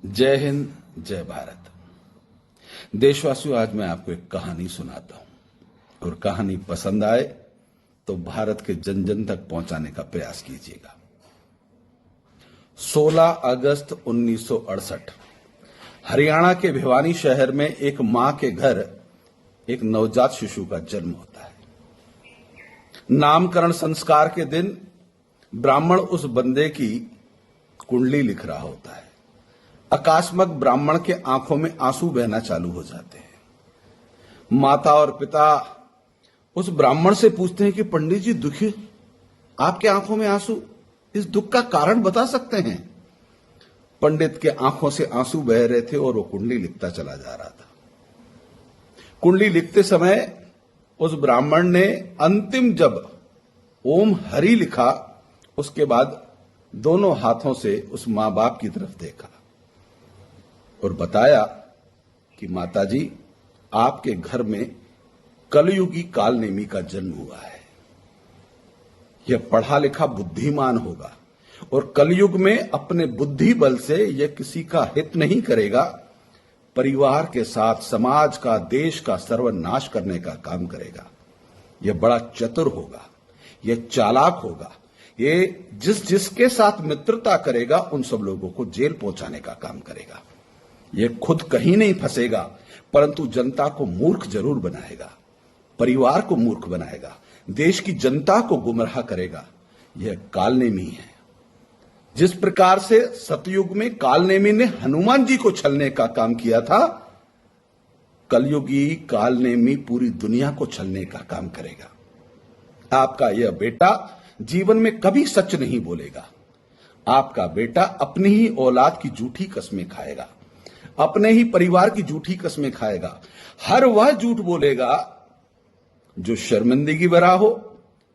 जय हिंद, जय भारत। देशवासियों, आज मैं आपको एक कहानी सुनाता हूं और कहानी पसंद आए तो भारत के जन जन तक पहुंचाने का प्रयास कीजिएगा। 16 अगस्त 1968 हरियाणा के भिवानी शहर में एक मां के घर एक नवजात शिशु का जन्म होता है। नामकरण संस्कार के दिन ब्राह्मण उस बंदे की कुंडली लिख रहा होता है। अकस्मात ब्राह्मण के आंखों में आंसू बहना चालू हो जाते हैं। माता और पिता उस ब्राह्मण से पूछते हैं कि पंडित जी, दुखी आपके आंखों में आंसू, इस दुख का कारण बता सकते हैं? पंडित के आंखों से आंसू बह रहे थे और वो कुंडली लिखता चला जा रहा था। कुंडली लिखते समय उस ब्राह्मण ने अंतिम जब ओम हरि लिखा, उसके बाद दोनों हाथों से उस मां बाप की तरफ देखा और बताया कि माताजी, आपके घर में कलयुगी कालनेमी का जन्म हुआ है। यह पढ़ा लिखा बुद्धिमान होगा और कलयुग में अपने बुद्धि बल से यह किसी का हित नहीं करेगा, परिवार के साथ समाज का, देश का सर्वनाश करने का काम करेगा। यह बड़ा चतुर होगा, यह चालाक होगा, ये जिसके साथ मित्रता करेगा उन सब लोगों को जेल पहुंचाने का काम करेगा। यह खुद कहीं नहीं फंसेगा, परंतु जनता को मूर्ख जरूर बनाएगा, परिवार को मूर्ख बनाएगा, देश की जनता को गुमराह करेगा। यह कालनेमी है। जिस प्रकार से सतयुग में कालनेमी ने हनुमान जी को छलने का काम किया था, कलयुगी कालनेमी पूरी दुनिया को छलने का काम करेगा। आपका यह बेटा जीवन में कभी सच नहीं बोलेगा। आपका बेटा अपनी ही औलाद की झूठी कस्में खाएगा, अपने ही परिवार की झूठी कस्में खाएगा। हर वह झूठ बोलेगा जो शर्मिंदगी भरा हो,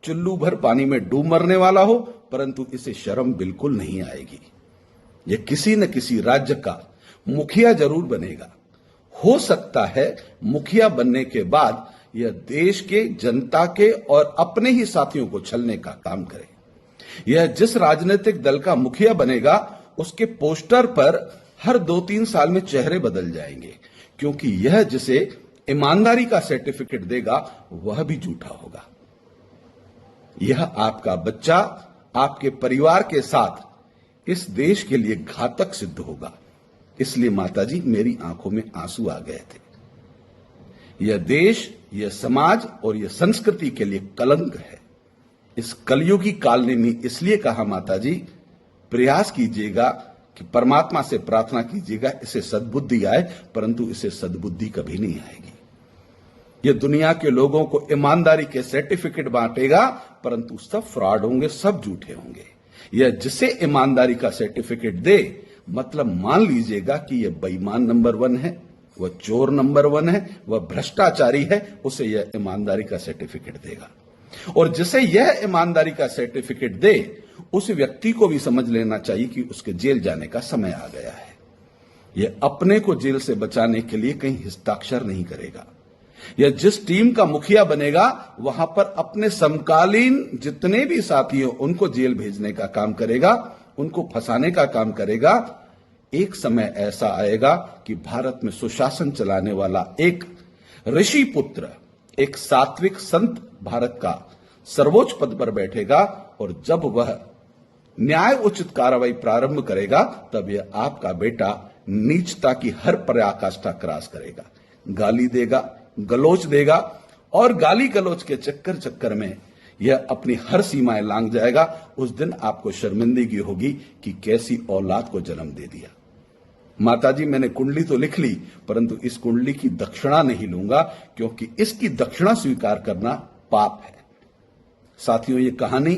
चुल्लू भर पानी में डूब मरने वाला हो, परंतु इसे शर्म बिल्कुल नहीं आएगी। यह किसी न किसी राज्य का मुखिया जरूर बनेगा। हो सकता है मुखिया बनने के बाद यह देश के, जनता के और अपने ही साथियों को छलने का काम करे। यह जिस राजनीतिक दल का मुखिया बनेगा, उसके पोस्टर पर हर 2-3 साल में चेहरे बदल जाएंगे, क्योंकि यह जिसे ईमानदारी का सर्टिफिकेट देगा वह भी झूठा होगा। यह आपका बच्चा आपके परिवार के साथ इस देश के लिए घातक सिद्ध होगा। इसलिए माताजी, मेरी आंखों में आंसू आ गए थे। यह देश, यह समाज और यह संस्कृति के लिए कलंक है। इस कलयुगी कालनेमी इसलिए कहा माताजी, प्रयास कीजिएगा कि परमात्मा से प्रार्थना कीजिएगा इसे सद्बुद्धि आए, परंतु इसे सद्बुद्धि कभी नहीं आएगी। यह दुनिया के लोगों को ईमानदारी के सर्टिफिकेट बांटेगा, परंतु सब फ्रॉड होंगे, सब झूठे होंगे। यह जिसे ईमानदारी का सर्टिफिकेट दे, मतलब मान लीजिएगा कि यह बेईमान नंबर 1 है, वह चोर नंबर 1 है, वह भ्रष्टाचारी है, उसे यह ईमानदारी का सर्टिफिकेट देगा। और जिसे यह ईमानदारी का सर्टिफिकेट दे, उस व्यक्ति को भी समझ लेना चाहिए कि उसके जेल जाने का समय आ गया है। यह अपने को जेल से बचाने के लिए कहीं हस्ताक्षर नहीं करेगा। यह जिस टीम का मुखिया बनेगा, वहां पर अपने समकालीन जितने भी साथी हो उनको जेल भेजने का काम करेगा, उनको फंसाने का काम करेगा। एक समय ऐसा आएगा कि भारत में सुशासन चलाने वाला एक ऋषि पुत्र, एक सात्विक संत भारत का सर्वोच्च पद पर बैठेगा, और जब वह न्याय उचित कार्रवाई प्रारंभ करेगा, तब यह आपका बेटा नीचता की हर पराकाष्ठा क्रॉस करेगा, गाली देगा, गलोच देगा, और गाली गलोच के चक्कर में यह अपनी हर सीमाएं लांघ जाएगा। उस दिन आपको शर्मिंदगी होगी कि कैसी औलाद को जन्म दे दिया। माताजी, मैंने कुंडली तो लिख ली, परंतु इस कुंडली की दक्षिणा नहीं लूंगा, क्योंकि इसकी दक्षिणा स्वीकार करना पाप है। साथियों, ये कहानी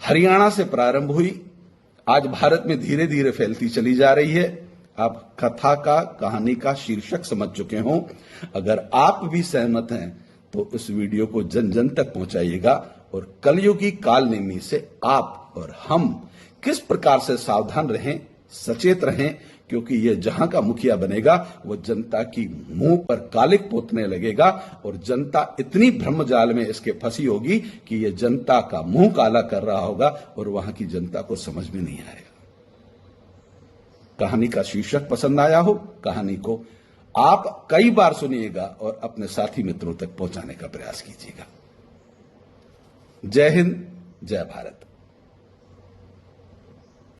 हरियाणा से प्रारंभ हुई, आज भारत में धीरे धीरे फैलती चली जा रही है। आप कथा का, कहानी का शीर्षक समझ चुके हों। अगर आप भी सहमत हैं तो इस वीडियो को जन जन तक पहुंचाइएगा और कलयुगी कालनेमी से आप और हम किस प्रकार से सावधान रहें, सचेत रहें, क्योंकि यह जहां का मुखिया बनेगा वह जनता की मुंह पर कालिक पोतने लगेगा और जनता इतनी भ्रमजाल में इसके फंसी होगी कि यह जनता का मुंह काला कर रहा होगा और वहां की जनता को समझ में नहीं आएगा। कहानी का शीर्षक पसंद आया हो, कहानी को आप कई बार सुनिएगा और अपने साथी मित्रों तक पहुंचाने का प्रयास कीजिएगा। जय हिंद, जय भारत।